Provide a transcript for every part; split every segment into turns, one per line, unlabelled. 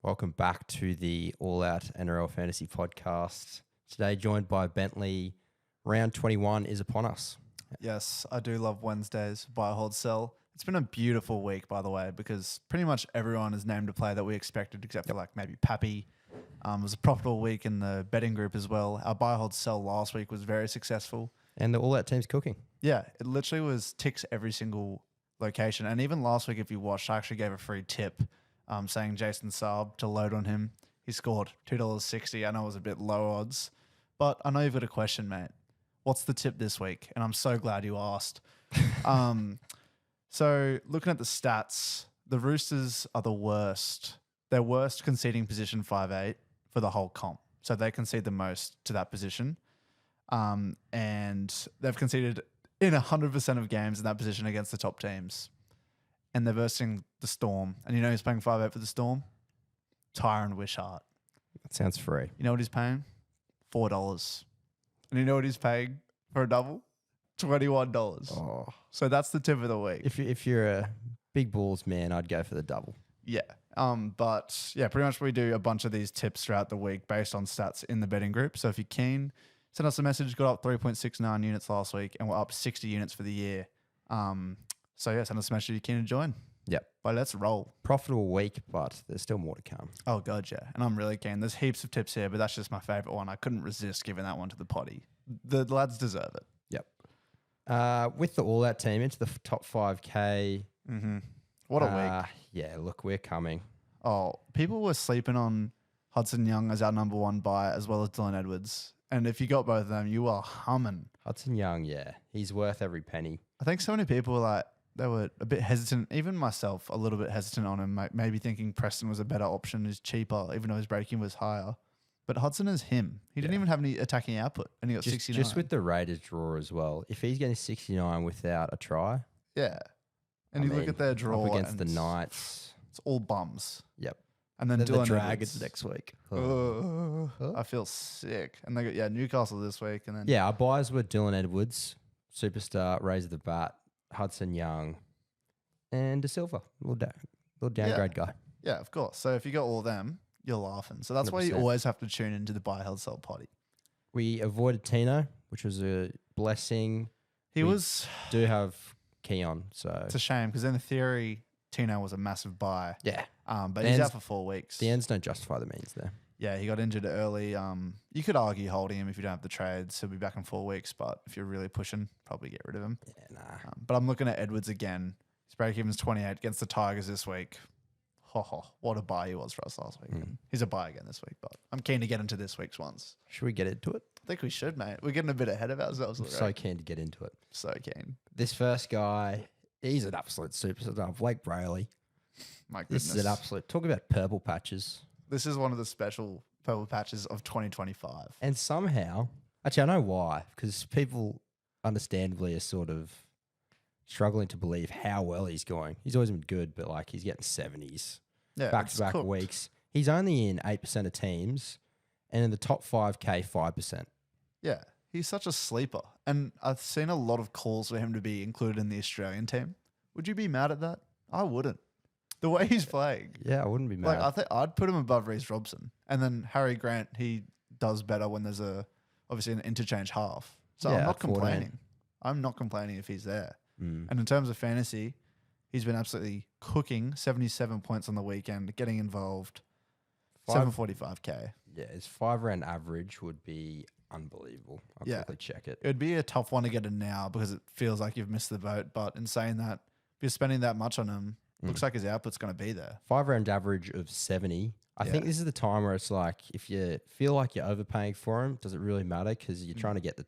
Welcome back to the All Out NRL Fantasy Podcast. Today, joined by Bentley. Round 21 is upon us.
Yes, I do love Wednesdays, buy, hold, sell. It's been a beautiful week, by the way, because pretty much everyone has named a player that we expected, except for like maybe Pappy. It was a profitable week in the betting group as well. Our buy, hold, sell last week was very successful.
And the All Out team's cooking.
Yeah, it literally was ticks every single location. And even last week, if you watched, I actually gave a free tip saying Jason Saab to load on him. He scored $2.60. I know it was a bit low odds, but I know you've got a question, mate. What's the tip this week? And I'm so glad you asked. So looking at the stats, the Roosters are the worst. They're worst conceding position 5'8" for the whole comp. So they concede the most to that position. And they've conceded in 100% of games in that position against the top teams. And they're versing the Storm. And you know who's paying 5'8" for the Storm? Tyron Wishart.
That sounds free.
You know what he's paying? $4. And you know what he's paying for a double? $21.
Oh.
So that's the tip of the week.
If you're a big balls man, I'd go for the double.
Yeah. But yeah, pretty much we do a bunch of these tips throughout the week based on stats in the betting group. So if you're keen, send us a message. Got up 3.69 units last week and we're up 60 units for the year. So yeah, send us a message if you're keen to join.
Yep.
But let's roll.
Profitable week, but there's still more to come.
Oh god, yeah. And I'm really keen. There's heaps of tips here, but that's just my favorite one. I couldn't resist giving that one to the potty. The lads deserve it.
Yep. With the All Out team into the top 5K.
Mm-hmm. What a week.
Yeah, look, we're coming.
Oh, people were sleeping on Hudson Young as our number one buy, as well as Dylan Edwards. And if you got both of them, you are humming.
Hudson Young, yeah. He's worth every penny.
I think so many people were like, they were a bit hesitant, even myself, a little bit hesitant on him, maybe thinking Preston was a better option, is cheaper, even though his breaking was higher. But Hudson is him. He didn't even have any attacking output, and he got 69.
Just with the Raiders draw as well. If he's getting 69 without a try.
Yeah. And you look at their draw.
Up against the Knights.
It's all bums.
Yep.
And then
the
Dylan
Dragons
Edwards
next week.
I feel sick. And they got Newcastle this week. And then
yeah, our buys were Dylan Edwards, superstar, raise the bat, Hudson Young, and De Silva, little downgrade guy.
Yeah, of course. So if you got all of them, you're laughing. So that's 100%. Why you always have to tune into the buy, held, sell potty.
We avoided Tino, which was a blessing. We do have Keon, so
it's a shame because in theory, Tino was a massive buy.
Yeah.
But he's out for 4 weeks.
The ends don't justify the means there.
Yeah, he got injured early. You could argue holding him if you don't have the trades. He'll be back in 4 weeks, but if you're really pushing, probably get rid of him.
Yeah, nah.
But I'm looking at Edwards again. His break-even's 28 against the Tigers this week. What a buy he was for us last week. He's a buy again this week, but I'm keen to get into this week's ones.
Should we get into it?
I think we should, mate. We're getting a bit ahead of ourselves.
So keen to get into it.
So keen.
This first guy, he's an absolute superstar. Blake Brailey.
My goodness.
This is an absolute. Talk about purple patches.
This is one of the special purple patches of 2025.
And somehow, actually, I know why, because people understandably are sort of struggling to believe how well he's going. He's always been good, but like he's getting 70s.
Yeah,
back-to-back weeks. He's only in 8% of teams, and in the top 5K, 5%.
Yeah, he's such a sleeper. And I've seen a lot of calls for him to be included in the Australian team. Would you be mad at that? I wouldn't. The way he's playing.
Yeah, I wouldn't be mad.
Like, I think I'd put him above Reece Robson. And then Harry Grant, he does better when there's obviously an interchange half. So I'm not complaining. I'm not complaining if he's there. And in terms of fantasy, he's been absolutely cooking. 77 points on the weekend, getting involved. 745K.
Yeah, his 5-round average would be unbelievable. I'll quickly check it.
It would be a tough one to get in now because it feels like you've missed the boat. But in saying that, if you're spending that much on him, looks like his output's going to be there.
5-round average of 70. I think this is the time where it's like, if you feel like you're overpaying for him, does it really matter? Because you're trying to get the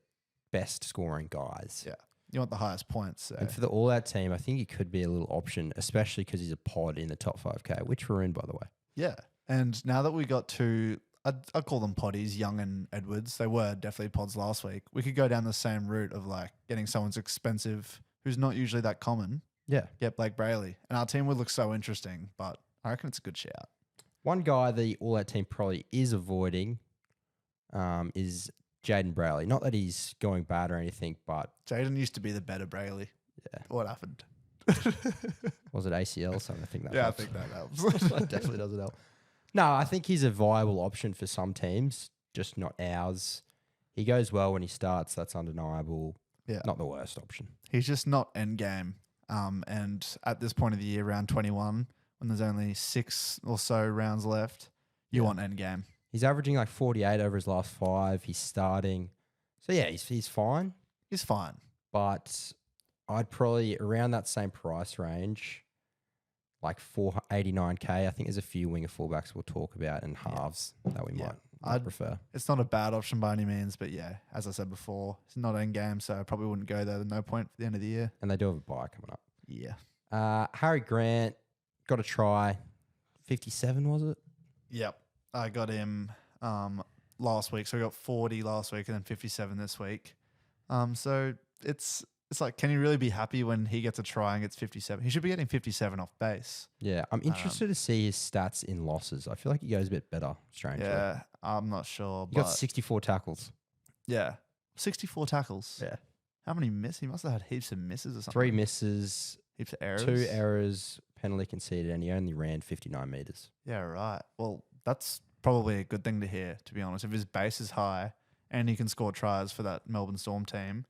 best scoring guys.
Yeah. You want the highest points. So.
And for the All-Out team, I think he could be a little option, especially because he's a pod in the top 5K, which we're in, by the way.
Yeah. And now that we got to, I'd call them poddies, Young and Edwards. They were definitely pods last week. We could go down the same route of like getting someone's expensive who's not usually that common.
Yeah.
Get Blake Brailey. And our team would look so interesting, but I reckon it's a good shout.
One guy the All-Out team probably is avoiding is Jaden Brailey. Not that he's going bad or anything, but...
Jaden used to be the better Brailey.
Yeah.
What happened?
Was it ACL? So I think that
helps. I think that helps.
That definitely doesn't help. No, I think he's a viable option for some teams, just not ours. He goes well when he starts. That's undeniable.
Yeah.
Not the worst option.
He's just not end game. And at this point of the year, round 21, when there's only 6 or so rounds left, you want end game.
He's averaging like 48 over his last 5. He's starting. So, yeah, he's fine.
He's fine.
But I'd probably, around that same price range, like 489K. I think there's a few winger fullbacks we'll talk about and halves that we might prefer.
It's not a bad option by any means, but yeah, as I said before, it's not end game, so I probably wouldn't go there. There's no point for the end of the year.
And they do have a bye coming up.
Yeah.
Harry Grant, got a try. 57, was it?
Yep. I got him last week. So I got 40 last week and then 57 this week. So it's like, can you really be happy when he gets a try and gets 57? He should be getting 57 off base.
Yeah, I'm interested to see his stats in losses. I feel like he goes a bit better, strangely.
Yeah, I'm not sure.
He got 64 tackles.
Yeah. 64 tackles.
Yeah.
How many misses? He must have had heaps of misses or something.
3 misses.
Heaps of errors.
2 errors, penalty conceded, and he only ran 59 metres.
Yeah, right. Well, that's probably a good thing to hear, to be honest. If his base is high and he can score tries for that Melbourne Storm team,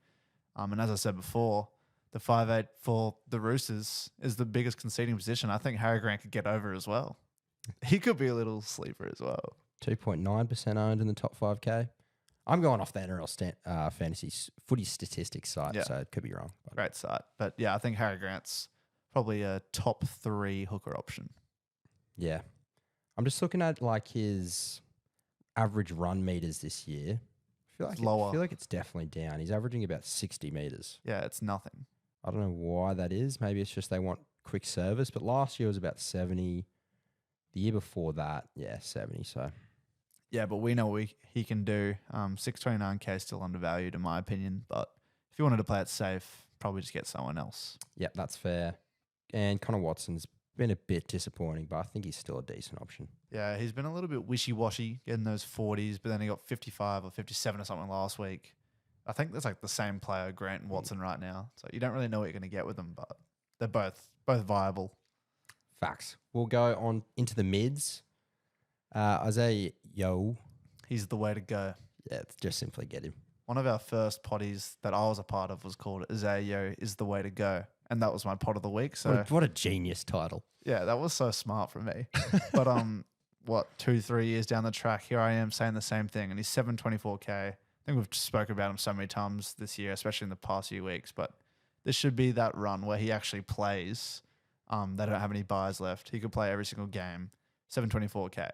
and as I said before, the 5'8" for the Roosters is the biggest conceding position. I think Harry Grant could get over as well. He could be a little sleeper as well.
2.9% owned in the top 5K. I'm going off the NRL Fantasy Footy Statistics site, so it could be wrong.
Great site. But yeah, I think Harry Grant's probably a top 3 hooker option.
Yeah. I'm just looking at like his average run meters this year. I feel like it's definitely down. He's averaging about 60 meters.
Yeah, it's nothing.
I don't know why that is. Maybe it's just they want quick service. But last year was about 70. The year before that, 70. So
yeah, but we know what he can do. 629K is still undervalued in my opinion. But if you wanted to play it safe, probably just get someone else.
Yep, that's fair. And Connor Watson's been a bit disappointing, but I think he's still a decent option.
Yeah, he's been a little bit wishy-washy getting those 40s, but then he got 55 or 57 or something last week. I think that's like the same player, Grant and Watson, right now. So you don't really know what you're going to get with them, but they're both viable.
Facts. We'll go on into the mids. Isaiah Yo.
He's the way to go.
Yeah, just simply get him.
One of our first potties that I was a part of was called Isaiah Yo is the way to go. And that was my pot of the week. So
what a genius title.
Yeah, that was so smart from me. But 2-3 years down the track, here I am saying the same thing. And he's 724K. I think we've spoken about him so many times this year, especially in the past few weeks. But this should be that run where he actually plays. They don't have any buys left. He could play every single game. 724K.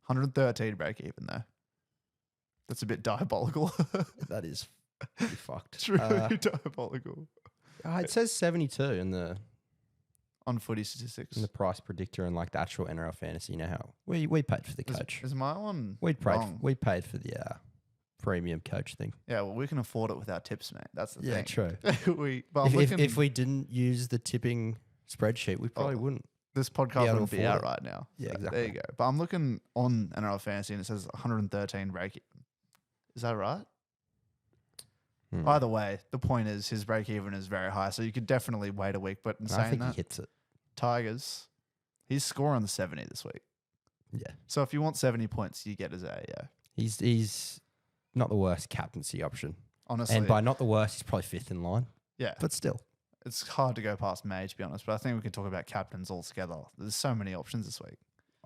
113 break even though. That's a bit diabolical.
That is fucked.
It's really diabolical.
It says 72 in the
on footy statistics.
In the price predictor and like the actual NRL fantasy. You know how we paid for the coach.
Is my one
we paid for the premium coach thing.
Yeah, well, we can afford it with our tips, mate. That's the thing.
Yeah, true. If we didn't use the tipping spreadsheet, we probably wouldn't.
This podcast wouldn't be out right now.
Yeah,
So
exactly.
there you go. But I'm looking on NRL Fantasy and it says 113 break even. Is that right? Either way, the point is his break even is very high, so you could definitely wait a week. But in saying
I think
that,
he hits it.
Tigers, he's scoring the 70 this week.
Yeah.
So if you want 70 points, you get Isaiah.
He's not the worst captaincy option.
Honestly.
And by not the worst, he's probably 5th in line.
Yeah.
But still.
It's hard to go past May, to be honest. But I think we can talk about captains altogether. There's so many options this week.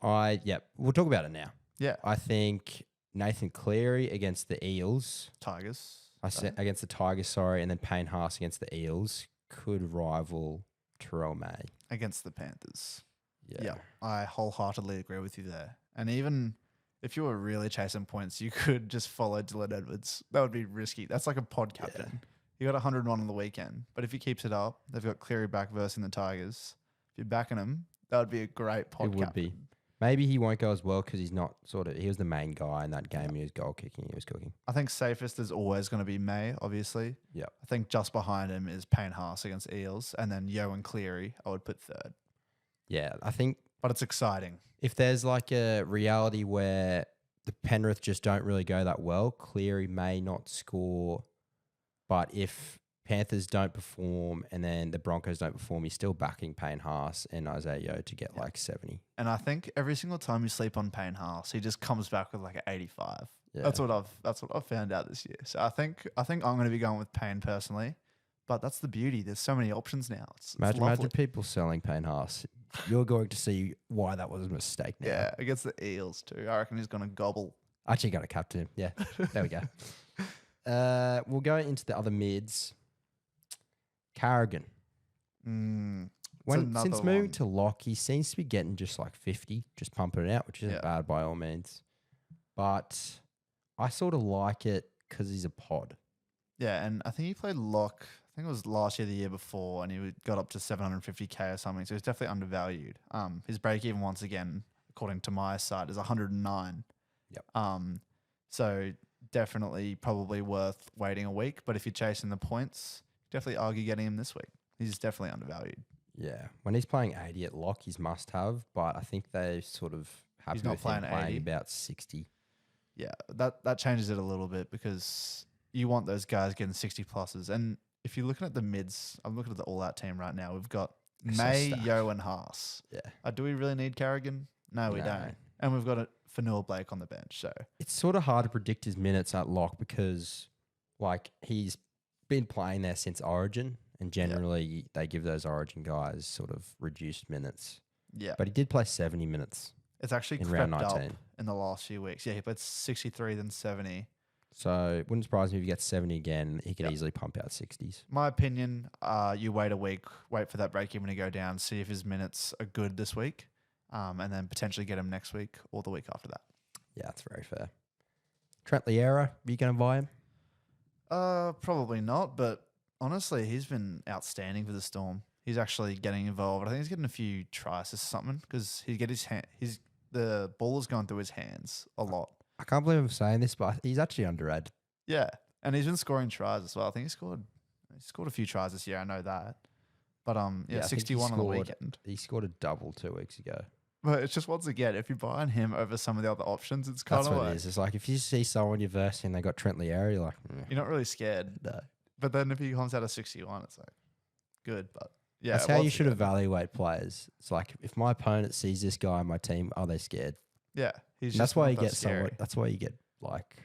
We'll talk about it now.
Yeah.
I think Nathan Cleary against the Eels.
Tigers.
Against the Tigers, and then Payne Haas against the Eels could rival Terrell May.
Against the Panthers.
Yeah.
I wholeheartedly agree with you there. And even if you were really chasing points, you could just follow Dylan Edwards. That would be risky. That's like a pod captain. Yeah. He got 101 on the weekend. But if he keeps it up, they've got Cleary back versing the Tigers. If you're backing him, that would be a great pod captain. It would be.
Maybe he won't go as well because he's not he was the main guy in that game. He was goal kicking. He was cooking.
I think safest is always going to be May, obviously.
Yeah.
I think just behind him is Payne Haas against Eels. And then Yo and Cleary, I would put third.
Yeah, I think.
But it's exciting.
If there's like a reality where the Penrith just don't really go that well, Cleary may not score. But if Panthers don't perform and then the Broncos don't perform, he's still backing Payne Haas and Isaiah Yeo to get like 70.
And I think every single time you sleep on Payne Haas, he just comes back with like an 85.
Yeah.
That's what I've found out this year. So I think I'm going to be going with Payne personally, but that's the beauty. There's so many options now. It's
Imagine people selling Payne Haas. You're going to see why that was a mistake now.
Yeah, against the Eels too. I reckon he's going to gobble.
Actually got a captain. Yeah, there we go. We'll go into the other mids. Carrigan. Since moving to lock, he seems to be getting just like 50, just pumping it out, which isn't bad by all means. But I sort of like it because he's a pod.
Yeah, and I think he played lock, I think it was last year, the year before, and he got up to 750k or something, so he's definitely undervalued. His break even, once again, according to my site, is 109.
Yep.
So definitely probably worth waiting a week, but if you're chasing the points, definitely argue getting him this week. He's definitely undervalued.
Yeah. When he's playing 80 at lock, he's must have, but I think they sort of happy
He's not
with him
playing
playing
80.
about 60.
Yeah, that changes it a little bit because you want those guys getting 60 pluses. And if you're looking at the mids, I'm looking at the all-out team right now. We've got May, Yeo, and Haas.
Yeah.
Do we really need Carrigan? No, we don't. And we've got a Fanua Blake on the bench. So
it's sort of hard to predict his minutes at lock because, like, he's been playing there since Origin, and generally they give those Origin guys sort of reduced minutes.
Yeah.
But he did play 70 minutes.
It's actually
in
crept
round 19
up in the last few weeks. Yeah, he played 63, then 70.
So it wouldn't surprise me if he gets 70 again. He could easily pump out 60s.
My opinion, you wait a week, wait for that break even to go down, see if his minutes are good this week, and then potentially get him next week or the week after that.
Yeah, that's very fair. Trent Loiero, are you going to buy him?
Probably not, but honestly, he's been outstanding for the Storm. He's actually getting involved. I think he's getting a few tries or something because he get the ball is going through his hands a lot.
I can't believe I'm saying this, but he's actually underrated.
Yeah, and he's been scoring tries as well. I think he scored a few tries this year. I know that, but 61 on the weekend.
He scored a double 2 weeks ago.
But it's just, once again, if you're buying him over some of the other options, it's kind of
That's what it is. It's like if you see someone you're versing and they got Trent Loiero, you're like,
you're not really scared.
No.
But then if he comes out of 61, it's like, good. But yeah,
that's how you should evaluate players. It's like if my opponent sees this guy on my team, are they scared?
Yeah,
that's why you get someone. That's why you get like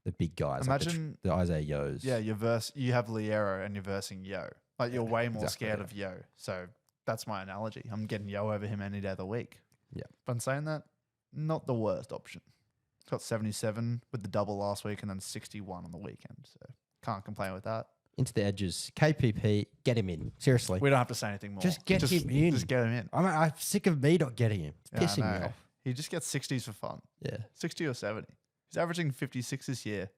the big guys.
Imagine
like the Isaiah Yeos.
Yeah, you have Loiero and you're versing Yeo. Like you're way more scared of Yeo. So that's my analogy. I'm getting Yeo over him any day of the week.
Yeah.
But in saying that, not the worst option. Got 77 with the double last week and then 61 on the weekend. So can't complain with that.
Into the edges. KPP, get him in. Seriously.
We don't have to say anything more.
Just get him in.
Just get him in.
I'm sick of me not getting him. It's pissing me off.
He just gets 60s for fun.
Yeah.
60 or 70. He's averaging 56 this year.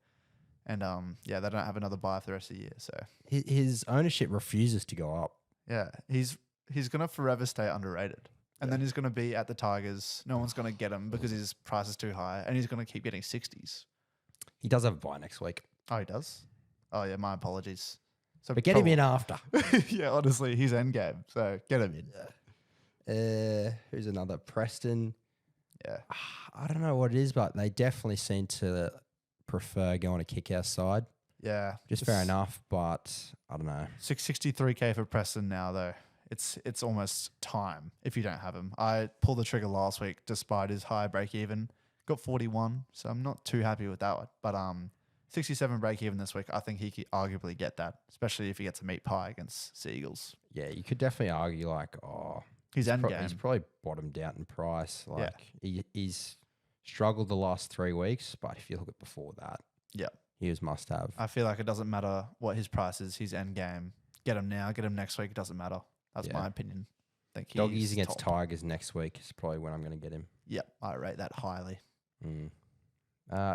And they don't have another buy for the rest of the year. So
his ownership refuses to go up.
Yeah. He's going to forever stay underrated. And then he's going to be at the Tigers. No one's going to get him because his price is too high. And he's going to keep getting 60s.
He does have a buy next week.
Oh, he does? Oh, yeah. My apologies. So
but get him in after.
Yeah, honestly, he's endgame. So get him in.
Who's another? Preston.
Yeah.
I don't know what it is, but they definitely seem to prefer going to kick our side.
Yeah.
Just fair enough, but I don't know.
663k for Preston now, though. It's almost time if you don't have him. I pulled the trigger last week despite his high break even. Got 41, so I'm not too happy with that one. But 67 break even this week, I think he could arguably get that, especially if he gets a meat pie against Seagulls.
Yeah, you could definitely argue
he's endgame.
He's probably bottomed out in price. He's struggled the last 3 weeks, but if you look at before that, he was must have.
I feel like it doesn't matter what his price is. He's endgame. Get him now, get him next week. It doesn't matter. That's my opinion. I think
Doggies against Tigers next week is probably when I'm going to get him.
Yep, I rate that highly.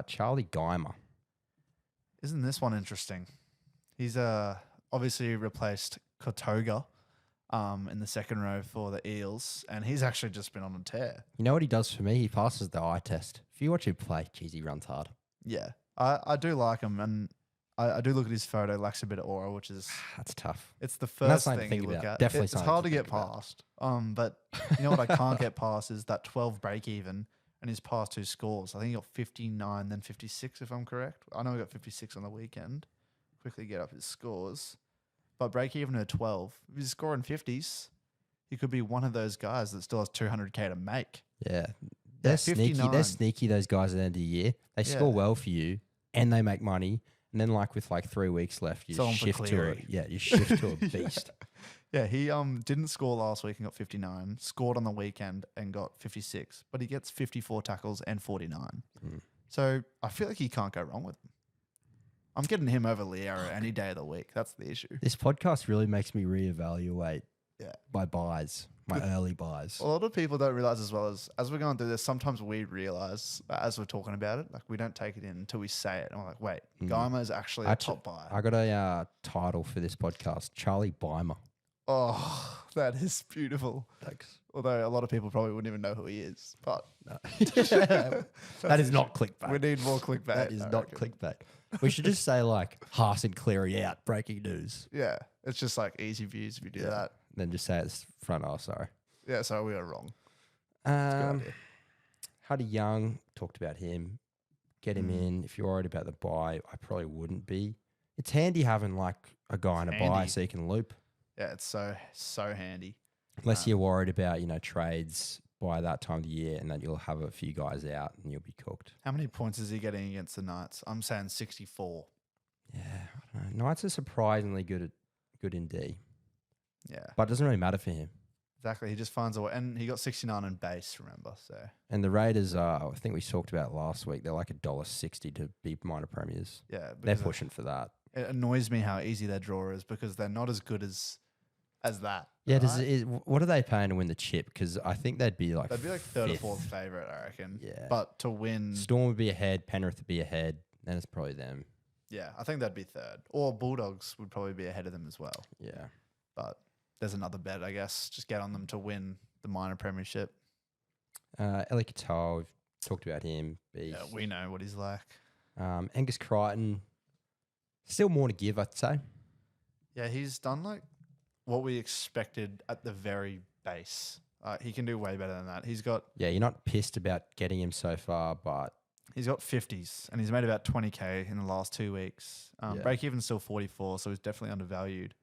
Charlie Guymer.
Isn't this one interesting? He's obviously replaced Kotoga in the second row for the Eels, and he's actually just been on a tear.
You know what he does for me? He passes the eye test. If you watch him play, geez, he runs hard.
Yeah, I do like him, and I do look at his photo, lacks a bit of aura, which is...
That's tough.
It's the first thing you look at.
Definitely
it's hard to get past. But you know what I can't get past is that 12 break even and his past 2 scores. I think he got 59, then 56, if I'm correct. I know he got 56 on the weekend. Quickly get up his scores. but break even at 12. If he's scoring 50s, he could be one of those guys that still has 200K to make.
Yeah. They're sneaky.
59.
They're sneaky, those guys at the end of the year. They score
Yeah.
well for you and they make money. And then with 3 weeks left, you
Sell 'em
just
for
shift to
Cleary.
you shift to a beast.
Yeah, he didn't score last week and got 59. Scored on the weekend and got 56. But he gets 54 tackles and 49. So I feel like you can't go wrong with him. I'm getting him over Loiero any day of the week. That's the issue.
This podcast really makes me reevaluate
Yeah.
my buys, my early buys.
A lot of people don't realize as well as we're going through this, sometimes we realize as we're talking about it, like we don't take it in until we say it. And we're like, wait, Guymer is actually a top buy.
I got a title for this podcast, Charlie Guymer.
Oh, that is beautiful.
Thanks.
Although a lot of people probably wouldn't even know who he is. But
That is not clickbait.
we need more clickbait.
That is
I
not
reckon.
clickbait. We should just say Haas and Cleary out, breaking news.
Yeah, it's just like easy views if you do that.
Then just say it's front. Oh, sorry.
Yeah, so we are wrong.
Huddy Young, talked about him. Get him in. If you're worried about the buy, I probably wouldn't be. It's handy having a guy in a buy
handy.
so you can loop.
Yeah, it's so handy.
Unless you're worried about, trades by that time of the year and that you'll have a few guys out and you'll be cooked.
How many points is he getting against the Knights? I'm saying 64.
Yeah, I don't know. Knights are surprisingly good in D.
Yeah,
But it doesn't really matter for him.
exactly. He just finds a way. And he got 69 in base, remember? So
And the Raiders are, I think we talked about last week, they're like $1.60 to be minor premiers.
yeah.
They're
because
pushing for that.
It annoys me how easy their draw is because they're not as good as that.
Yeah,
right?
what are they paying to win the chip? Because I think they'd be like
They'd be like third or
fifth.
fourth favourite, I reckon.
Yeah.
But to win,
Storm would be ahead, Penrith would be ahead, then it's probably them.
yeah, I think that'd be third. Or Bulldogs would probably be ahead of them as well.
Yeah.
But there's another bet, I guess. Just get on them to win the minor premiership.
Ellie Catal, we've talked about him.
Yeah, we know what he's like.
Angus Crichton, still more to give, I'd say.
Yeah, he's done like what we expected at the very base. He can do way better than that. He's got
Yeah, you're not pissed about getting him so far, but
50s and he's made about 20K in the last 2 weeks.
Yeah.
Break even's still 44, so he's definitely undervalued.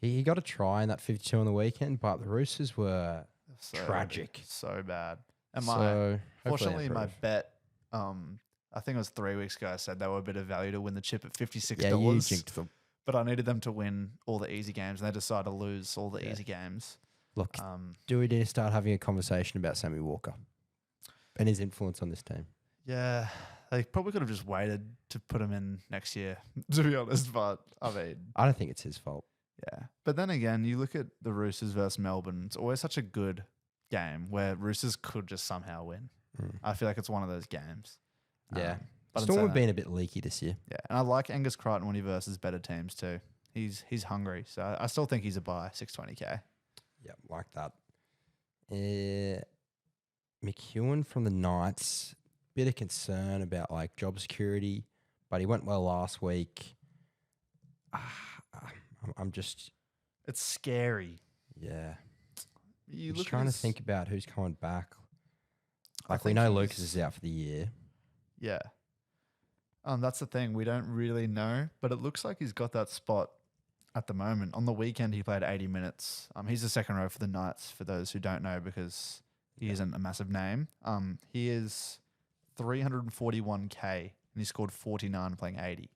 he got a try in that 52 on the weekend, but the Roosters were
So
tragic.
so bad. And
So hopefully they
fortunately, my
improve.
bet, I think it was 3 weeks ago, I said they were a bit of value to win the chip at $56.
Yeah, you jinked them.
But I needed them to win all the easy games, and they decided to lose all the
Yeah.
easy games.
Look, do we need to start having a conversation about Sammy Walker and his influence on this team?
Yeah, they probably could have just waited to put him in next year, to be honest. But I mean,
I don't think it's his fault.
yeah. But then again, you look at the Roosters versus Melbourne. It's always such a good game where Roosters could just somehow win. I feel like it's one of those games.
Yeah.
But
Storm
inside
have been a bit leaky this year.
Yeah, and I like Angus Crichton when he versus better teams too. He's hungry, so I still think he's a buy, 620K.
Yeah, like that. McEwen from the Knights, bit of concern about job security, but he went well last week. I'm just,
It's scary.
yeah.
You
I'm
look
just trying to
his-
think about who's coming back.
I
We
think
know
he's-
Lucas is out for the year.
Yeah. That's the thing. We don't really know, but it looks like he's got that spot at the moment. On the weekend, he played 80 minutes. He's the second row for the Knights, for those who don't know, because he isn't a massive name. He is 341K, and he scored 49 playing 80.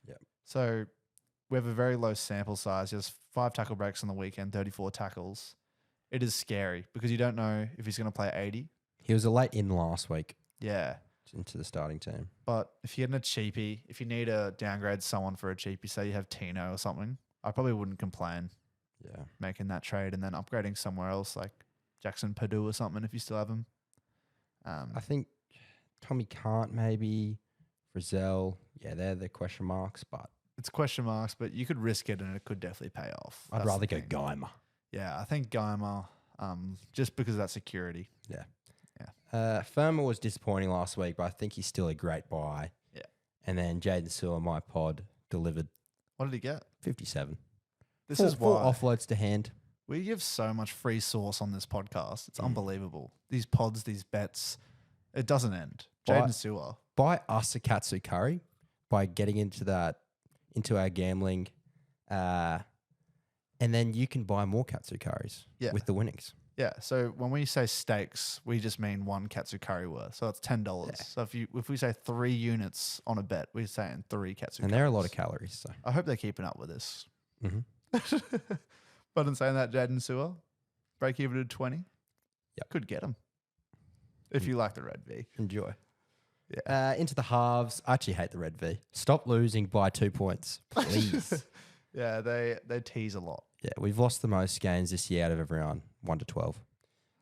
Yep.
So we have a very low sample size. He has 5 tackle breaks on the weekend, 34 tackles. It is scary because you don't know if he's going to play 80.
He was a late in last week
Yeah.
into the starting team.
But if you're getting a cheapie, if you need to downgrade someone for a cheapie, say you have Tino or something, I probably wouldn't complain
Yeah.
making that trade and then upgrading somewhere else like Jackson Purdue or something if you still have him.
I think Tommy Kant maybe, Frizzell, yeah, they're the question marks, but
It's question marks, but you could risk it and it could definitely pay off.
I'd
That's
rather
the
go
thing.
Guymer.
Yeah, I think Guymer, just because of that security.
Firma was disappointing last week, but I think he's still a great buy.
Yeah.
And then Jaden Sewer, my pod, delivered
What did he get?
57.
This
Four
is why
offloads to hand.
we give so much free sauce on this podcast. It's
Mm.
unbelievable. These pods, these bets, it doesn't end.
Buy-
Jaden Sewer.
Buy us a katsu curry by getting into our gambling
Yeah.
And then you can buy more katsu curries
Yeah.
with the winnings.
Yeah. So when we say stakes, we just mean one katsu curry worth. So that's $10.
Yeah.
So if we say 3 units on a bet, we're saying 3 katsu
And
curries.
there are a lot of calories. So
I hope they're keeping up with this.
Mhm.
But in saying that, Jaden Sewer, break even at 20.
Yep.
Could get them. If you like the red V.
enjoy.
Yeah.
Into the halves. I actually hate the red V. Stop losing by 2 points, please.
Yeah, they tease a lot.
Yeah, we've lost the most games this year out of everyone, 1 to 12.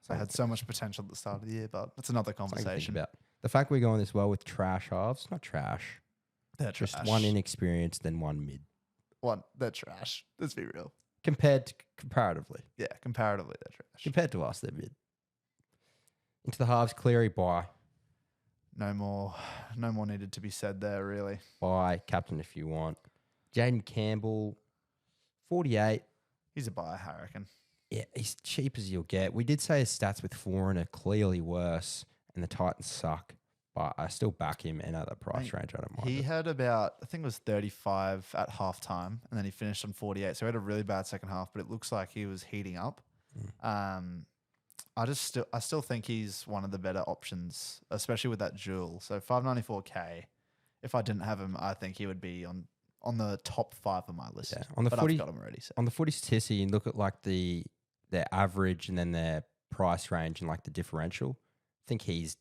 They had so much potential at the start of the year, but that's another
Something to think
conversation.
about. The fact we're going this well with trash halves, not trash.
They're
Just
trash.
one inexperienced, then one mid.
They're trash. Let's be real.
Comparatively.
Yeah, comparatively, they're trash.
Compared to us, they're mid. Into the halves, Cleary, buy.
No more needed to be said there, really.
Buy, captain if you want. Jaden Campbell, 48.
He's a buy, I reckon.
Yeah, he's cheap as you'll get. We did say his stats with Foreign are clearly worse, and the Titans suck. But I still back him, and at that price range, I don't mind.
He had about, I think it was 35 at halftime, and then he finished on 48. So he had a really bad second half, but it looks like he was heating up. I still think he's one of the better options, especially with that duel. So 594K. If I didn't have him, I think he would be on the top 5 of my list.
Yeah, on the
but
footy,
I've got him already. So.
On the footy statistic, you look at like their average and then their price range and like the differential. I think he's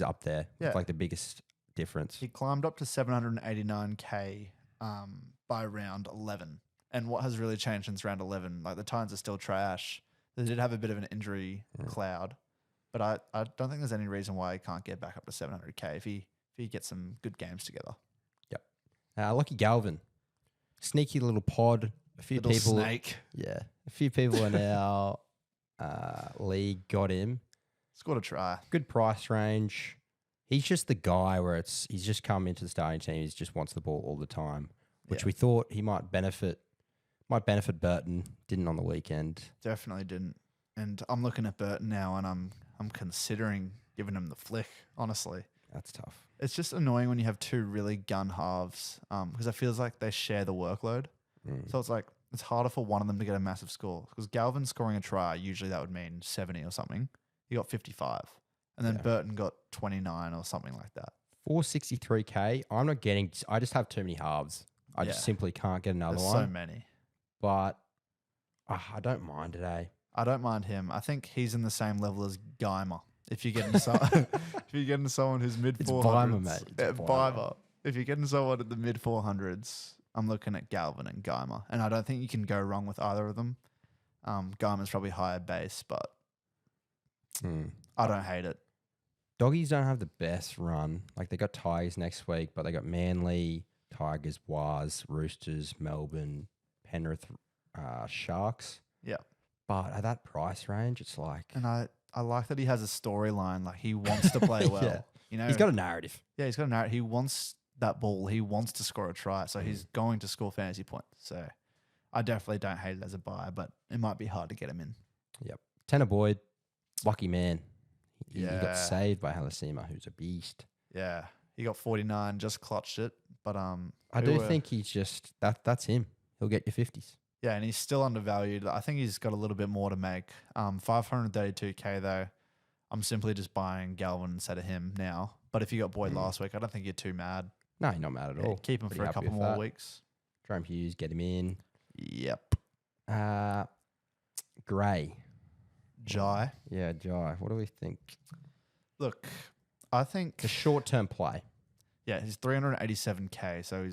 up there with like the biggest difference.
He climbed up to 789K by round 11. And what has really changed since round 11? Like the Titans are still trash. They did have a bit of an injury cloud, but I don't think there's any reason why he can't get back up to 700K if he gets some good games together.
Yep. Lucky Galvin, sneaky little pod. A few people,
snake.
Yeah, a few people in our league got him.
Scored a try.
Good price range. He's just the guy where he's just come into the starting team. He just wants the ball all the time, which we thought he might benefit. Might benefit Burton. Didn't on the weekend.
Definitely didn't. And I'm looking at Burton now, and I'm considering giving him the flick. Honestly,
that's tough.
It's just annoying when you have 2 really gun halves, because it feels like they share the workload. So it's like it's harder for one of them to get a massive score. Because Galvin scoring a try, usually that would mean 70 or something. He got 55, and then Burton got 29 or something like that.
463K. I'm not getting. I just have too many halves. I just simply can't get another one.
So many.
But I don't mind today.
I don't mind him. I think he's in the same level as Guymer. If you're getting someone who's mid 400s,
it's Guymer, mate. It's
Guymer. If you're getting someone at the mid 400s, I'm looking at Galvin and Guymer, and I don't think you can go wrong with either of them. Guymer's probably higher base, but I don't hate it.
Doggies don't have the best run. Like they got Tigers next week, but they got Manly, Tigers, Wars, Roosters, Melbourne, Penrith, Sharks.
Yeah.
But at that price range, it's like...
And I like that he has a storyline. Like he wants to play well.
Yeah.
You know,
he's got a narrative.
Yeah, he's got a narrative. He wants that ball. He wants to score a try. So he's going to score fantasy points. So I definitely don't hate it as a buy, but it might be hard to get him in.
Yep. Tanner Boyd, lucky man. He got saved by Halasima, who's a beast.
Yeah. He got 49, just clutched it. But
I do think he's just... That's him. He'll get your 50s.
Yeah, and he's still undervalued. I think he's got a little bit more to make. 532K, though. I'm simply just buying Galvin instead of him now. But if you got Boyd last week, I don't think you're too mad.
No, you're not mad at all.
Keep him
Pretty
for a couple more weeks.
Jerome Hughes, get him in.
Yep.
Gray.
Jai.
Yeah, Jai. What do we think?
Look, I think...
It's a short-term play.
Yeah, he's 387K, so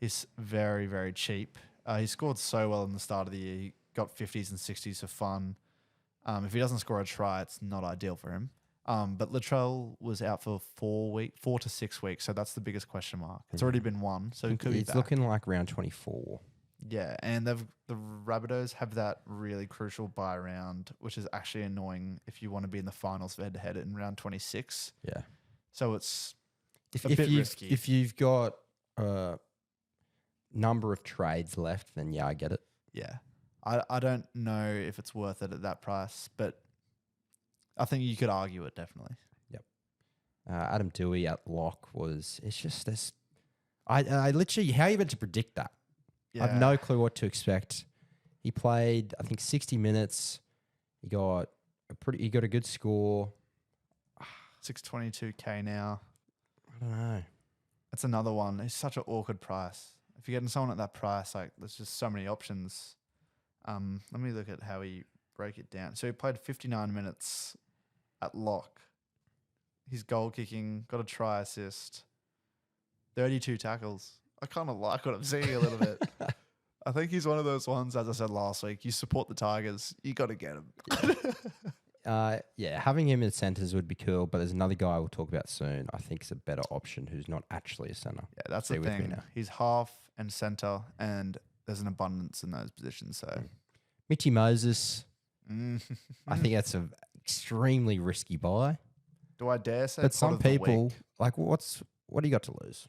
he's very, very cheap. He scored so well in the start of the year. He got 50s and 60s for fun. If he doesn't score a try, it's not ideal for him. But Latrell was out for 4 to 6 weeks, so that's the biggest question mark. It's already been 1, so it could be back.
It's looking like round 24.
Yeah, and the Rabbitohs have that really crucial bye round, which is actually annoying if you want to be in the finals for head-to-head in round 26.
Yeah.
So it's
a
bit risky.
If you've got a number of trades left, then yeah, I get it.
Yeah. I don't know if it's worth it at that price, but I think you could argue it definitely.
Yep. Adam Doueihi at lock it's just this. I literally, how are you meant to predict that?
Yeah.
I have no clue what to expect. He played, I think, 60 minutes. He got a good score.
622K now.
I don't know.
That's another one. It's such an awkward price. If you're getting someone at that price, like there's just so many options. Let me look at how he broke it down. So he played 59 minutes at lock. His goal kicking, got a try assist, 32 tackles. I kind of like what I'm seeing a little bit. I think he's one of those ones, as I said last week, you support the Tigers, you got to get him.
Yeah, having him in centres would be cool, but there's another guy we'll talk about soon. I think is a better option who's not actually a centre.
Yeah, that's
Stay
the
with me
thing.
now.
He's half and centre, and there's an abundance in those positions. So,
Mitchy Moses, I think that's an extremely risky buy.
do I dare say?
But
pot
some
of the
people,
week?
like, what do you got to lose?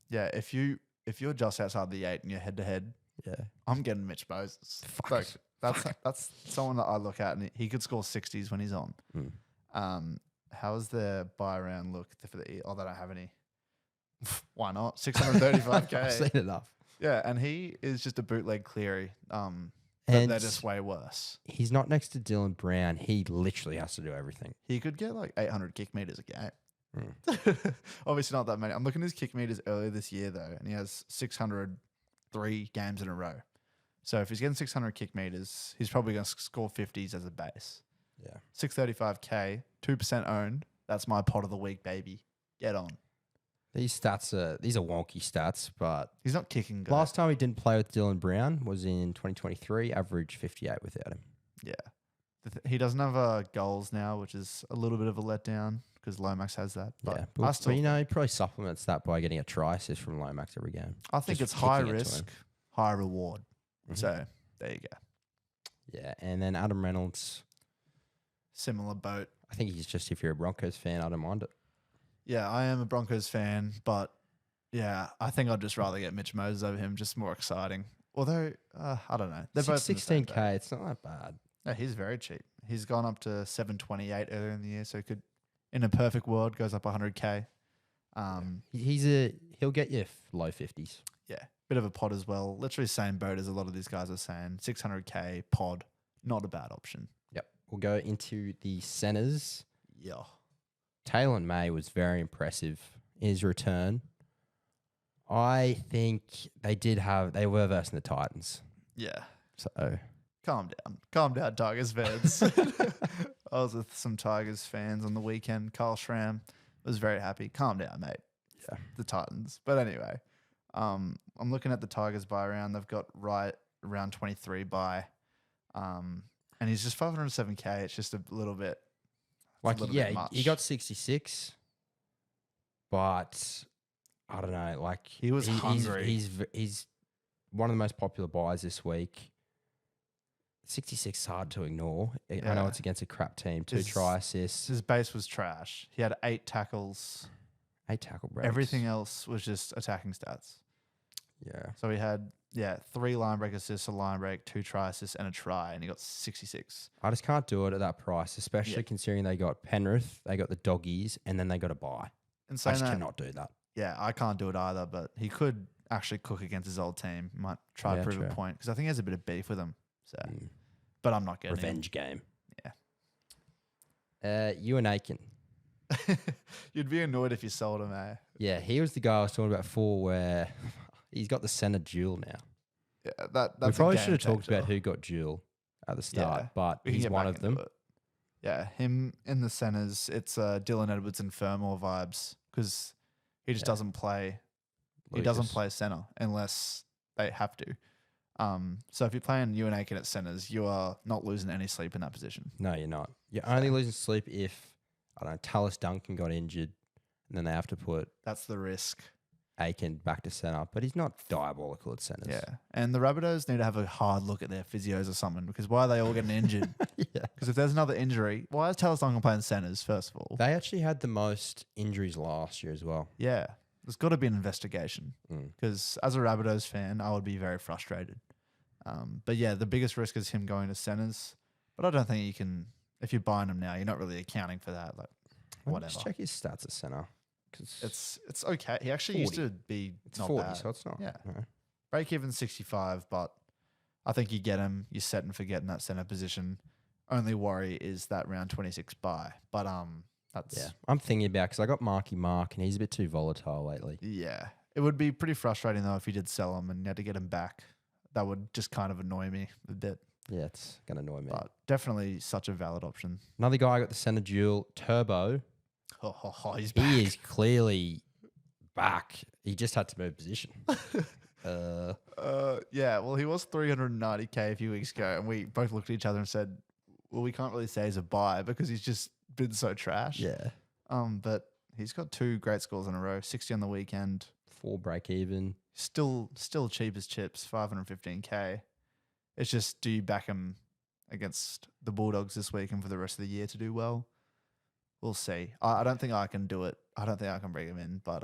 Yeah, if you're just outside the 8 and you're head to head,
Yeah.
I'm getting Mitch Moses.
Fuck.
Like, that's someone that I look at, and he could score 60s when he's on. How's the buy round look for the? Oh, they don't have any. Why not? 635K.
I've seen enough.
Yeah, and he is just a bootleg Cleary.
And
They're just way worse.
he's not next to Dylan Brown. He literally has to do everything.
He could get like 800 kick meters a game. Obviously not that many. I'm looking at his kick meters earlier this year though, and he has 603 games in a row. So if he's getting 600 kick meters, he's probably going to score 50s as a base.
Yeah.
635K, 2% owned. That's my pot of the week, baby. Get on.
These are wonky stats, but
He's not kicking good.
last time he didn't play with Dylan Brown was in 2023, average 58 without him.
Yeah. He doesn't have goals now, which is a little bit of a letdown because Lomax has that. But
Yeah,
but
but he probably supplements that by getting a try assist from Lomax every game.
I think
just
it's high
kicking it to
risk,
him.
high reward.
Mhm.
So there you go.
Yeah, and then Adam Reynolds,
Similar boat.
I think he's just, if you're a Broncos fan, I don't mind it.
Yeah, I am a Broncos fan, but yeah, I think I'd just rather get Mitch Moses over him. Just more exciting. Although, I don't know. They're both in the same
16K,
boat.
it's not that bad.
No, he's very cheap. He's gone up to 728 earlier in the year, so he could, in a perfect world, goes up 100K.
He'll get you low 50s.
Yeah, bit of a pod as well. Literally same boat as a lot of these guys are saying. 600K pod, not a bad option.
Yep. We'll go into the centres.
Yeah.
Taylor May was very impressive in his return. I think they were versing the Titans.
Yeah.
So
Calm down, Tigers fans. I was with some Tigers fans on the weekend. Carl Schramm was very happy. Calm down, mate.
Yeah.
The Titans. But anyway, I'm looking at the Tigers buy round. They've got right around 23 buy. And he's just 507K. It's just a little bit.
like,
little
yeah,
bit much.
he got 66, but I don't know. Like,
He was hungry.
He's one of the most popular buys this week. 66 is hard to ignore. I know
Yeah.
it's against a crap team. 2
His-
try assists,
His base was trash. He had 8 tackles.
8 tackle breaks.
Everything else was just attacking stats.
Yeah.
So he had, 3 line break assists, a line break, 2 try assists, and a try, and he got 66.
I just can't do it at that price, especially considering they got Penrith, they got the Doggies, and then they got a buy.
And
I
saying
just
that,
cannot do that.
yeah, I can't do it either, but he could actually cook against his old team. He might try to
Yeah,
prove a
true.
point because I think he has a bit of beef with him. So,
Mm.
but I'm not getting
Revenge game.
Yeah.
Ewan Aitken.
him. You'd be annoyed if you sold him, eh?
Yeah, he was the guy I was talking about before where he's got the centre duel now.
Yeah, that's
We
a
probably
game
should have talked
changer.
about who got duel at the start,
Yeah,
but
We can
he's
get
one
back
of them.
into it. Yeah, him in the centers. It's Dylan Edwards and Fermor vibes because he just
Yeah.
doesn't play. He doesn't
Lucas.
play center unless they have to. So if you're playing Ewan Aitken at centers, you are not losing any sleep in that position.
No, you're not. You're only losing sleep if, I don't know, Tallis Duncan got injured and then they have to put
That's the risk.
Aiken back to centre, but he's not diabolical at centres.
Yeah, and the Rabbitohs need to have a hard look at their physios or something because why are they all getting injured?
Yeah.
Because if there's another injury, why is Tallis Duncan playing centers first of all?
They actually had the most injuries last year as well.
Yeah, there's got to be an investigation.
Mm.
Because as a Rabbitohs fan, I would be very frustrated. But yeah, the biggest risk is him going to centers. But I don't think you can, if you're buying him now, you're not really accounting for that. Like,
Let me
whatever.
just check his stats at centre. 'Cause
It's okay. He actually used
40.
to be
it's
not
40,
bad.
so it's not.
Yeah.
no.
break even 65, but I think you get him. You're set and forget in that center position. Only worry is that round 26 bye. But that's
I'm thinking about because I got Marky Mark and he's a bit too volatile lately.
yeah. It would be pretty frustrating though if you did sell him and you had to get him back. That would just kind of annoy me a bit.
Yeah, it's gonna annoy me.
But definitely such a valid option.
Another guy I got the center duel, Turbo.
He's back.
He is clearly back. He just had to move position.
Yeah, well, he was 390k a few weeks ago, and we both looked at each other and said, well, we can't really say he's a buy because he's just been so trash.
Yeah.
But he's got 2 great scores in a row, 60 on the weekend.
4 break even.
Still cheap as chips, 515k. It's just, do you back him against the Bulldogs this week and for the rest of the year to do well? We'll see. I don't think I can do it. I don't think I can bring him in, but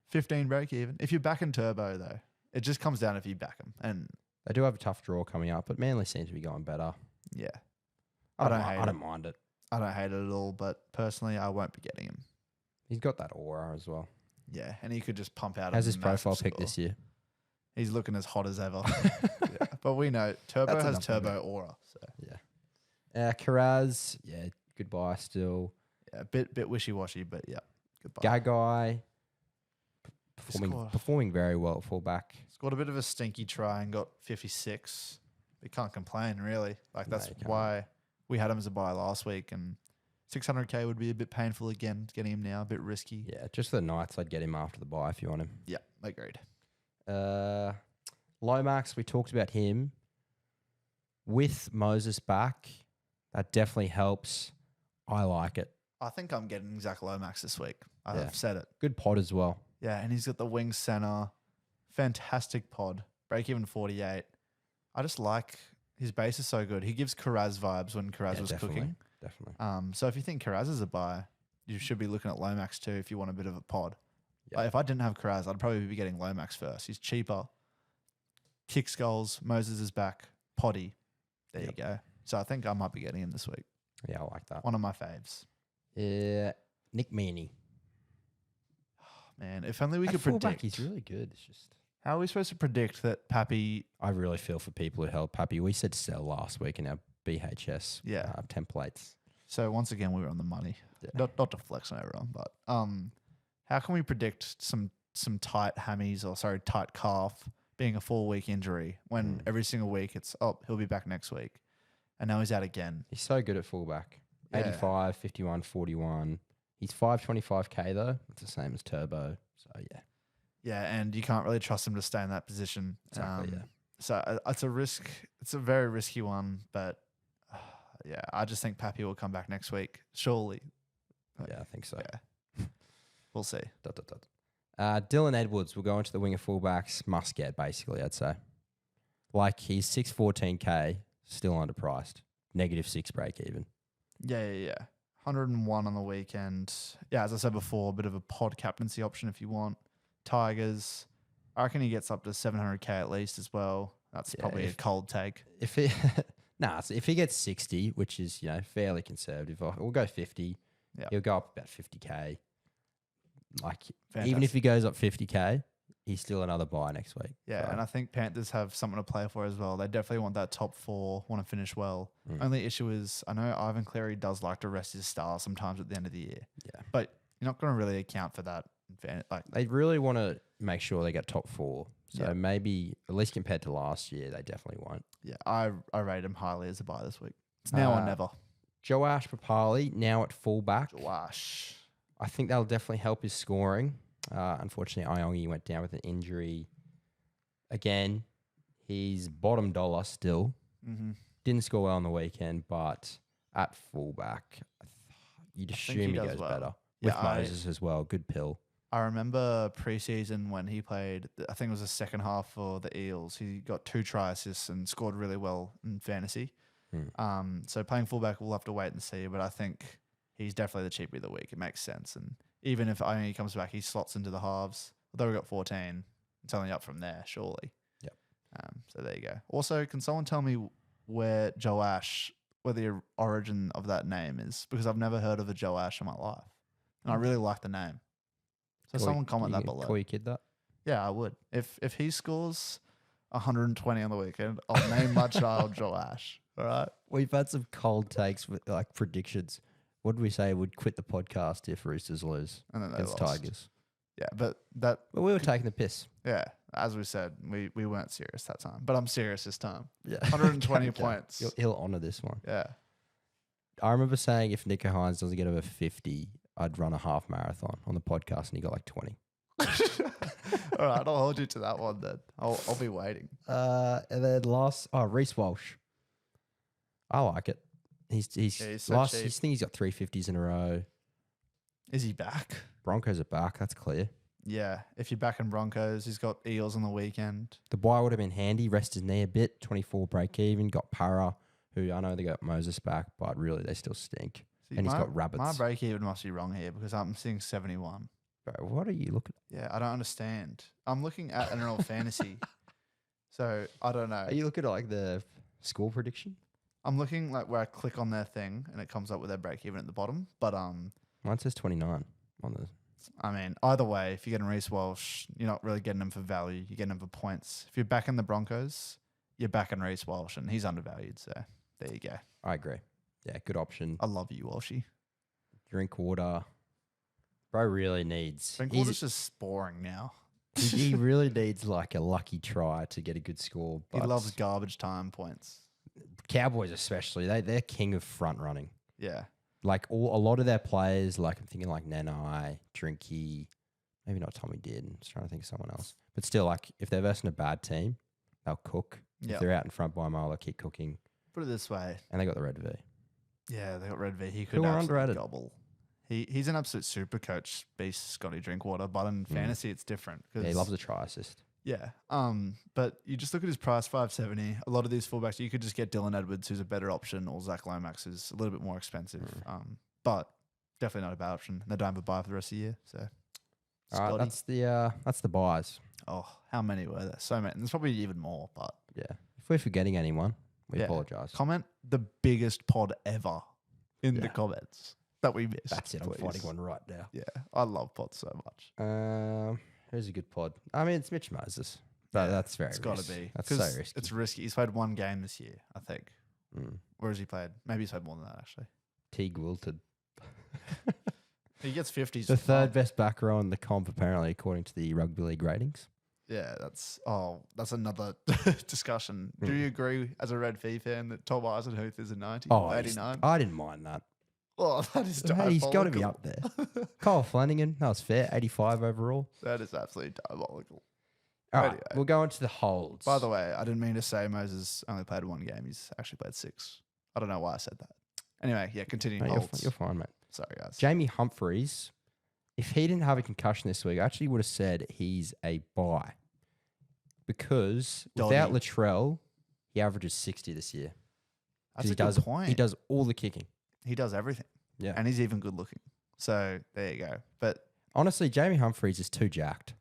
15 break even. If you're backing Turbo though, it just comes down if you back him. And
they do have a tough draw coming up, but Manly seems to be going better.
yeah,
I don't mind it.
I don't hate it at all, but personally, I won't be getting him.
He's got that aura as well.
Yeah, and he could just pump out.
How's his
a massive
profile pick
score.
this year?
He's looking as hot as ever. Yeah. But we know Turbo
That's
has
enough of
turbo
it.
aura. So
Yeah. Kiraz, goodbye still.
yeah, bit wishy washy, but yeah, goodbye.
Gagai,
Scored.
performing very well at fullback.
Scored a bit of a stinky try and got 56. We can't complain really. Like
No,
that's
you can't.
why we had him as a buy last week, and 600k would be a bit painful again. Getting him now, a bit risky.
Yeah, just for the Knights, I'd get him after the bye if you want him.
Yeah, agreed.
Lomax, we talked about him. With Moses back, that definitely helps. I like it.
I think I'm getting Zach Lomax this week. I've
Yeah.
said it.
Good pod as well.
Yeah, and he's got the wing center. Fantastic pod. Break even 48. I just like his base is so good. He gives Kiraz vibes when Kiraz was cooking.
Definitely.
So if you think Kiraz is a buy, you should be looking at Lomax too if you want a bit of a pod.
Yeah.
Like if I didn't have Kiraz, I'd probably be getting Lomax first. He's cheaper. Kicks goals. Moses is back. Poddy. There you go. So I think I might be getting him this week.
Yeah, I like that.
One of my faves.
Yeah, Nick Meaney.
Man, if only we
At
could
fullback,
predict.
he's really good. It's just
How are we supposed to predict that Pappy?
I really feel for people who held Pappy. We said sell last week in our BHS templates.
So once again, we were on the money.
Yeah.
Not to flex on everyone, but how can we predict some tight hammies or tight calf being a 4-week injury when every single week it's he'll be back next week, and now he's out again.
He's so good at fullback.
Yeah.
85, 51, 41. He's 525k though. It's the same as Turbo. So yeah.
Yeah, and you can't really trust him to stay in that position.
Exactly, yeah.
So it's a risk. It's a very risky one, but yeah, I just think Pappy will come back next week. Surely.
Yeah, I think so.
Yeah. We'll see.
Dylan Edwards will go into the winger fullbacks. Must get, basically, I'd say. Like, he's 614k, still underpriced. -6 break even.
Yeah. 101 on the weekend. Yeah, as I said before, a bit of a pod captaincy option if you want. Tigers. I reckon he gets up to 700k at least as well. That's probably a cold take.
If he if he gets 60, which is fairly conservative, we'll go 50.
Yeah.
He'll go up about 50k. Like even
Fantastic.
if he goes up 50k, he's still another buy next week.
Yeah,
So,
and I think Panthers have something to play for as well. They definitely want that top 4, want to finish well.
Mm.
Only issue is I know Ivan Cleary does like to rest his stars sometimes at the end of the year.
Yeah.
But you're not going to really account for that.
they really want to make sure they get top 4. So
Yeah.
maybe at least compared to last year, they definitely won't.
Yeah, I rate him highly as a buy this week. It's now or never.
Joash Papalii now at fullback.
Wash.
I think that'll definitely help his scoring. Unfortunately, Iongi went down with an injury. Again, he's bottom dollar still.
Mm-hmm.
Didn't score well on the weekend, but at fullback, you'd assume he
does
goes
well.
better.
Yeah,
With Moses as well. Good pill.
I remember preseason when he played, I think it was the second half for the Eels. He got 2 try assists and scored really well in fantasy. So playing fullback, we'll have to wait and see. But I think he's definitely the cheapie of the week. It makes sense. And even if Iongi comes back, he slots into the halves. Although we got 14, it's only up from there, surely.
Yep.
So there you go. Also, can someone tell me where Joash, where the origin of that name is? Because I've never heard of a Joash in my life. And I really like the name. So someone comment that below.
Call your kid that?
Yeah, I would. If he scores 120 on the weekend, I'll name my child Joash. All right.
We've had some cold takes with like predictions. What did we say? Would quit the podcast if Roosters lose
And then they
against
lost.
Tigers.
Yeah, but that.
But we were taking the piss.
Yeah, as we said, we weren't serious that time, but I'm serious this time.
Yeah,
120
Okay.
points.
He'll honour this one.
Yeah.
I remember saying if Nico Hines doesn't get over 50, I'd run a half marathon on the podcast, and he got like 20.
All right, I'll hold you to that one then. I'll be waiting.
And then Reece Walsh. I like it. He's
so
last.
cheap.
I think he's got 350s in a row.
Is he back?
Broncos are back. That's clear.
Yeah. If you're back in Broncos, he's got Eels on the weekend.
The buy would have been handy. Rest his knee a bit. 24 break even. Got Para, who I know they got Moses back, but really they still stink.
See,
And he's got Rabbits.
My break even must be wrong here because I'm seeing 71.
Bro, what are you looking
Yeah, I don't understand. I'm looking at NRL Fantasy. So I don't know.
at? Are you looking at like the score prediction?
I'm looking like where I click on their thing and it comes up with their break even at the bottom. But
Mine says 29 on the.
I mean, either way, if you're getting Reece Walsh, you're not really getting him for value. You're getting him for points. If you're back in the Broncos, you're back in Reece Walsh, and he's undervalued. So there you go.
I agree. Yeah, good option.
I love you, Walshy.
Drinkwater. Bro really needs.
Drinkwater's just boring now.
He really needs like a lucky try to get a good score.
He
But
loves garbage time points.
Cowboys especially. They're king of front running.
Yeah.
Like a lot of their players, like I'm thinking like Nanai, Drinky, maybe not Tommy Did. I'm just trying to think of someone else. But still, like if they're versing a bad team, they'll cook.
Yep.
If they're out in front by a mile, they'll keep cooking.
Put it this way.
And they got the red V.
Yeah, they got Red V. He
Who
could
are
absolutely
underrated?
gobble. He's an absolute super coach, beast Scotty Drinkwater. But in fantasy, it's different.
Yeah, he loves a try assist.
Yeah. But you just look at his price, 570. A lot of these fullbacks, you could just get Dylan Edwards, who's a better option, or Zach Lomax, who's a little bit more expensive. But definitely not a bad option. They don't have a buy for the rest of the year. So,
All right, that's the buys.
oh, how many were there? So many. And there's probably even more. But
Yeah. If we're forgetting anyone, we
Yeah.
apologise.
comment the biggest pod ever in the
Yeah.
comments that we missed.
That's it. I'm
please.
finding one right now.
Yeah, I love pods so much.
Who's a good pod? I mean, it's Mitch Moses. But
Yeah,
that's very
It's got to
risky.
be.
That's so
'Cause
risky.
It's risky. He's played one game this year, I think.
Mm.
Where has he played? Maybe he's played more than that, actually.
Teague Wilton.
He gets 50s.
The
for fun.
third best back row in the comp, apparently, according to the rugby league ratings.
Yeah, that's another discussion. Do you agree, as a Red V fan, that Tom Eisenhuth is a 90 or 89?
I didn't mind that.
Oh, that is
Hey, he's got to be
diabolical.
up there. Kyle Flanagan, that was fair. 85 overall.
That is absolutely diabolical.
All right,
Anyway.
we'll go into the holds.
By the way, I didn't mean to say Moses only played one game. He's actually played 6. I don't know why I said that. Anyway, yeah, continue.
No,
Holds.
you're fine, mate.
Sorry, guys.
Jamie Humphreys, if he didn't have a concussion this week, I actually would have said he's a buy. Because without
Dodgy.
Latrell, he averages 60 this year. 'Cause
That's a
he does,
good point.
He does all the kicking.
He does everything.
Yeah.
And he's even good looking. So there you go. But
Honestly, Jamie Humphreys is too jacked.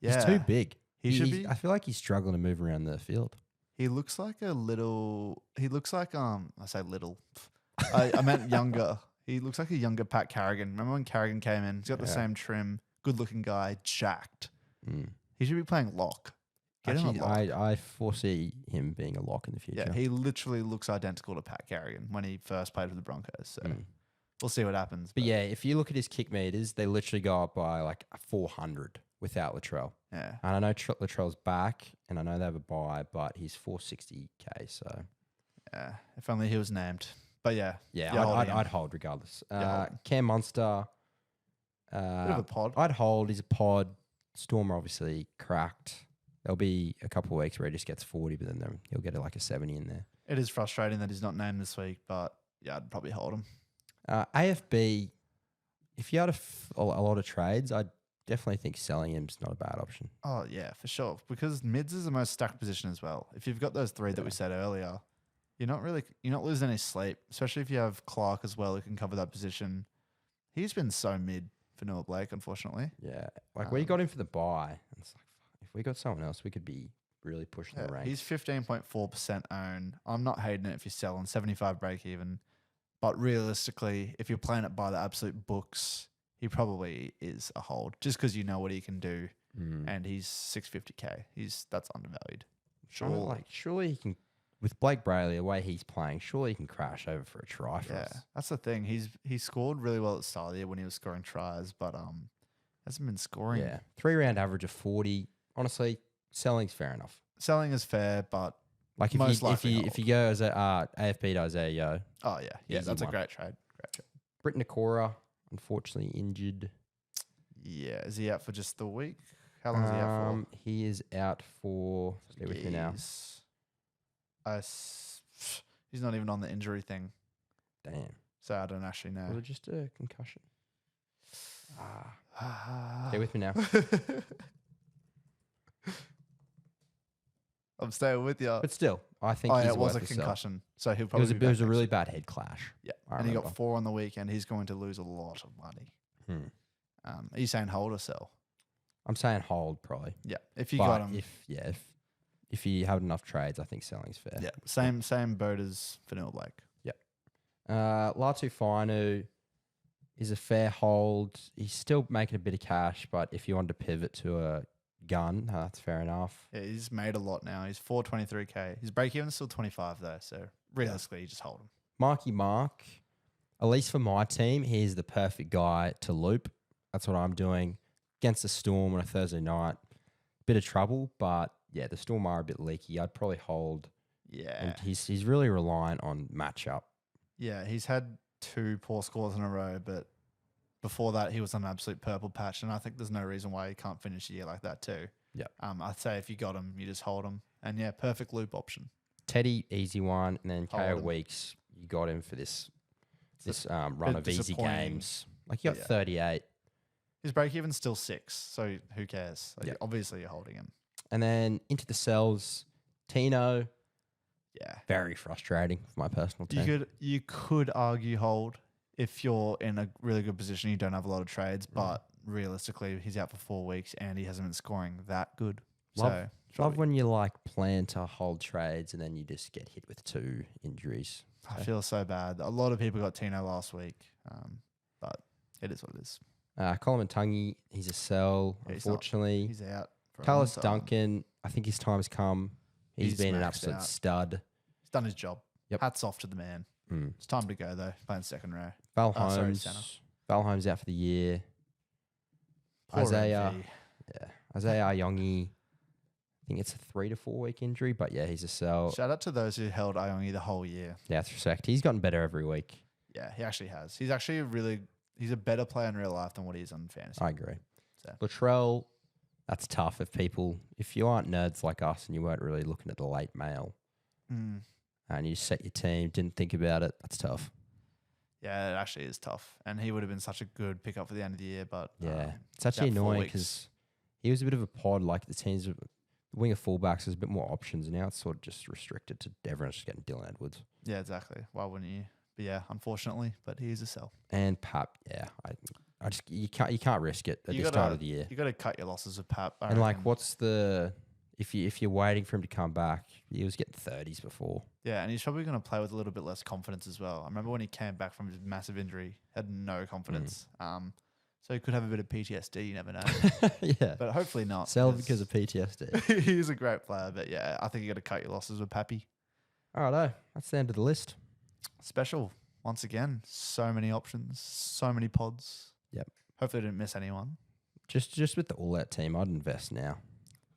yeah,
He's too big.
He should be.
I feel like he's struggling to move around the field.
He looks like a little. He looks like I say little. I meant younger. He looks like a younger Pat Carrigan. Remember when Carrigan came in? He's got the
Yeah.
same trim. Good looking guy, jacked.
Mm.
He should be playing lock. Get him
Actually,
a lock.
I foresee him being a lock in the future.
Yeah, he literally looks identical to Pat Carrigan when he first played for the Broncos. So
Mm.
we'll see what happens.
But yeah, if you look at his kick meters, they literally go up by like 400 without Latrell.
yeah.
And I know Latrell's back, and I know they have a buy, but he's 460k. So
Yeah. If only he was named. But yeah.
yeah,
you're holding him.
I'd hold regardless.
holding.
Cam Munster,
Bit of a pod.
I'd hold. He's a pod. Stormer obviously cracked. There'll be a couple of weeks where he just gets 40, but then he'll get like a 70 in there.
It is frustrating that he's not named this week, but yeah, I'd probably hold him.
AFB, if you had a lot of trades, I definitely think selling him's not a bad option.
Oh yeah, for sure. Because mids is the most stacked position as well. If you've got those three that we said earlier, you're not losing any sleep, especially if you have Clark as well who can cover that position. He's been so mid for Noah Blake, unfortunately.
Yeah, like we got him for the buy. It's like if we got someone else, we could be really pushing the ranks.
He's 15.4% own. I'm not hating it if you're selling 75 break even, but realistically, if you're playing it by the absolute books, he probably is a hold just because you know what he can do and he's 650k. That's undervalued.
Surely he can, with Blake Brailey, the way he's playing, surely he can crash over for a try for us.
That's the thing. He scored really well at the start of the year when he was scoring tries, but hasn't been scoring.
Yeah, 3-round average of 40. Honestly, selling's fair enough.
Selling is fair, but
like if you go as a AFP to Isaiah Yo.
Oh yeah, that's a great trade.
Britt Nakora, unfortunately injured.
Yeah, is he out for just the week? How long is he out for?
He is out for. Stay with me now.
He's not even on the injury thing.
Damn.
So I don't actually know.
Was it just a concussion? Stay with me now.
I'm staying with you.
But still, I think he's
it was a
worth
concussion. So he'll probably
it was a really bad head clash.
Yeah. And he got 4 on the weekend. He's going to lose a lot of money. Are you saying hold or sell?
I'm saying hold probably.
Yeah. If you got him.
If you have enough trades, I think selling's fair.
Yeah. Same boat as Vanilla Blake.
Yep. Latu Fainu is a fair hold. He's still making a bit of cash, but if you want to pivot to a gun, that's fair enough.
Yeah, he's made a lot now. He's 423k. His break even's still 25 though, so realistically, you just hold him.
Marky Mark, at least for my team, he's the perfect guy to loop. That's what I'm doing against the Storm on a Thursday night. Bit of trouble, but yeah, the Storm are a bit leaky. I'd probably hold.
Yeah,
and he's really reliant on matchup.
Yeah, he's had 2 poor scores in a row, but before that, he was on an absolute purple patch, and I think there's no reason why he can't finish a year like that too.
Yeah.
I'd say if you got him, you just hold him. And yeah, perfect loop option.
Teddy, easy one, and then KO Weeks, you got him for this run of easy games. Like you got 38.
His break even's still 6, so who cares? Like obviously you're holding him.
And then into the cells, Tino.
Yeah.
Very frustrating for my personal team.
You could argue hold if you're in a really good position, you don't have a lot of trades, but realistically, he's out for 4 weeks and he hasn't been scoring that good.
Love when you plan to hold trades and then you just get hit with 2 injuries.
I feel so bad. A lot of people got Tino last week, but it is what it is.
Coleman Tungy, he's a sell, unfortunately.
He's out.
Carlos Duncan, I think his time's come. He's been an absolute stud.
He's done his job.
Yep.
Hats off to the man. It's time to go, though, playing second row.
Val Holmes out for the year. Isaiah Ayongi, I think it's a 3 to 4 week injury, but yeah, he's a sell.
Shout out to those who held Ayongi the whole year.
Yeah, that's respect. He's gotten better every week.
Yeah, he actually has. He's actually he's a better player in real life than what he is on fantasy.
I agree. Latrell, that's tough if you aren't nerds like us and you weren't really looking at the late mail and you set your team, didn't think about it, that's tough.
Yeah, it actually is tough. And he would have been such a good pickup for the end of the year, but
it's actually annoying because he was a bit of a pod, like the teams, the winger fullbacks, there's a bit more options. Now it's sort of just restricted to everyone's just getting Dylan Edwards.
Yeah, exactly. Why wouldn't you? But yeah, unfortunately, but he is a sell.
And Pap, I just you can't risk it at this time of the year.
You got to cut your losses with Pap.
And like, what's the if you're waiting for him to come back? He was getting 30s before.
Yeah, and he's probably going to play with a little bit less confidence as well. I remember when he came back from his massive injury, had no confidence. So he could have a bit of PTSD. You never know.
Yeah,
but hopefully not.
Sell because of PTSD.
He's a great player, but yeah, I think you got to cut your losses with Pappy.
All right, that's the end of the list.
Special once again. So many options, so many pods.
Yep.
Hopefully, I didn't miss anyone.
Just with the all-out team, I'd invest now.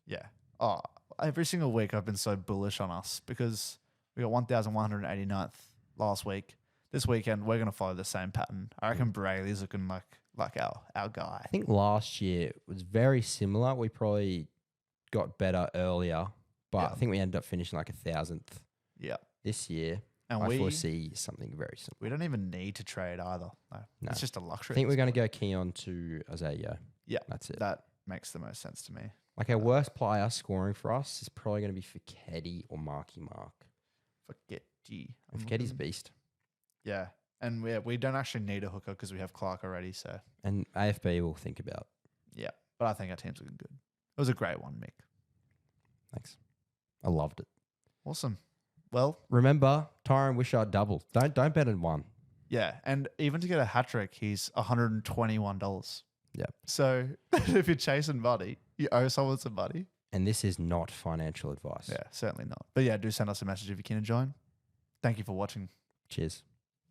Yeah. Oh, every single week I've been so bullish on us because we got 1,189th last week. This weekend we're going to follow the same pattern. I reckon Brailey's looking like our guy.
I think last year it was very similar. We probably got better earlier, but I think we ended up finishing like 1,000th.
Yeah.
This year. And I foresee something very similar.
We don't even need to trade either. No. It's just a luxury.
I think we're going to go Keon to Isaiah.
Yeah.
That's it.
That makes the most sense to me.
Like our worst player scoring for us is probably going to be Fiketti or Marky Mark.
Fiketti.
Fiketti's a beast.
Yeah. And we don't actually need a hooker because we have Clark already. So.
And AFB will think about.
Yeah. But I think our team's looking good. It was a great one, Mick.
Thanks. I loved it.
Awesome. Well,
remember, Tyron Wishart double. Don't bet on one.
Yeah, and even to get a hat trick, he's $121.
Yep.
So if you're chasing Buddy, You owe someone some money?
And this is not financial advice.
Yeah, certainly not. But yeah, do send us a message if you're keen to join. Thank you for watching.
Cheers.